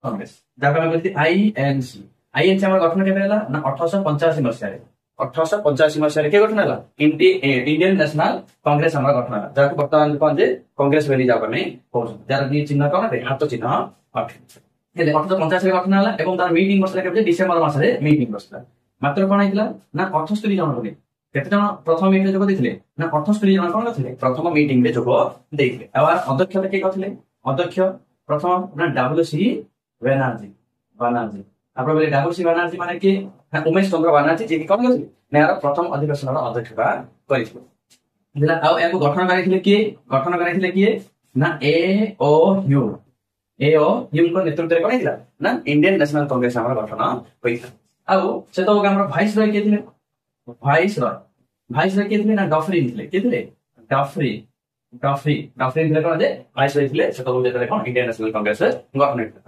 କଂଗ୍ରେସ ଯାହାକୁ ଆମେ କହୁଛନ୍ତି ଆଇଏନସି। ଆଇଏନସି ଆମର ଗଠନ କେବେ ହେଲା ନା 1885 ମସିହାରେ। 1885 ମସିହାରେ କିଏ ଗଠନ ହେଲା? ଇଣ୍ଡିଆନ ନ୍ୟାସନାଲ କଂଗ୍ରେସ ଆମର ଗଠନ ହେଲା, ଯାହାକୁ ବର୍ତ୍ତମାନ କଣ ଯେ କଂଗ୍ରେସ ବୋଲି ଯାହାକୁ ଆମେ କହୁଛନ୍ତି, ଯାହାର ଚିହ୍ନ କଣ ହାତ ଚିହ୍ନ ଅଟେ। 1885 ଗଠନ ହେଲା ଏବଂ ତାର ମିଟିଂ ବସିଲା କେବେ? ଡିସେମ୍ବର ମାସରେ ମିଟିଂ ବସିଲା। ମାତ୍ର କଣ ହେଇଥିଲା ନା 78 ଜଣ ଥିଲେ। କେତେ ଜଣ ପ୍ରଥମ ମିଟିଂରେ ଯୋଗ ଦେଇଥିଲେ ନା 78 ଜଣ କଣ କରିଥିଲେ? ପ୍ରଥମ ମିଟିଂରେ ଯୋଗ ଦେଇଥିଲେ। ଆଉ ଅଧ୍ୟକ୍ଷତା କିଏ କରିଥିଲେ? ଅଧ୍ୟକ୍ଷ ପ୍ରଥମ ନା WC ବାନାର୍ଜୀ। ଆପଣ କହିଲେ WC ବାନାର୍ଜୀ ମାନେ କିଏ? ନା ଉମେଶ ଚନ୍ଦ୍ର ବାନାର୍ଜୀ, ଯିଏ କଣ କରିଥିଲେ ନା ଏହାର ପ୍ରଥମ ଅଧିବେଶନର ଅଧ୍ୟକ୍ଷତା କରିଥିଲେ। ଆଉ ଏହାକୁ ଗଠନ କରିଥିଲେ କିଏ? ନା AOUଙ୍କ ନେତୃତ୍ୱରେ କଣ ହେଇଥିଲା ନା ଇଣ୍ଡିଆନ ନ୍ୟାସନାଲ କଂଗ୍ରେସ ଆମର ଗଠନ ହୋଇଥିଲା। ଆଉ ସେତେବେଳେ ଆମର ଭାଇସ ରୟ କିଏ ଥିଲେ? ଭାଇସ ରୟ କିଏ ଥିଲେ ନା ଡଫ୍ରି ଥିଲେ। କିଏ ଥିଲେ? ଡଫ୍ରି ଥିଲେ କଣ ଯେ ଭାଇସ ରୟ ଥିଲେ ସେତେବେଳେ ଯେତେବେଳେ କଣ ଇଣ୍ଡିଆନ ନ୍ୟାସନାଲ କଂଗ୍ରେସ ଗଠନ ହେଇଥିଲା।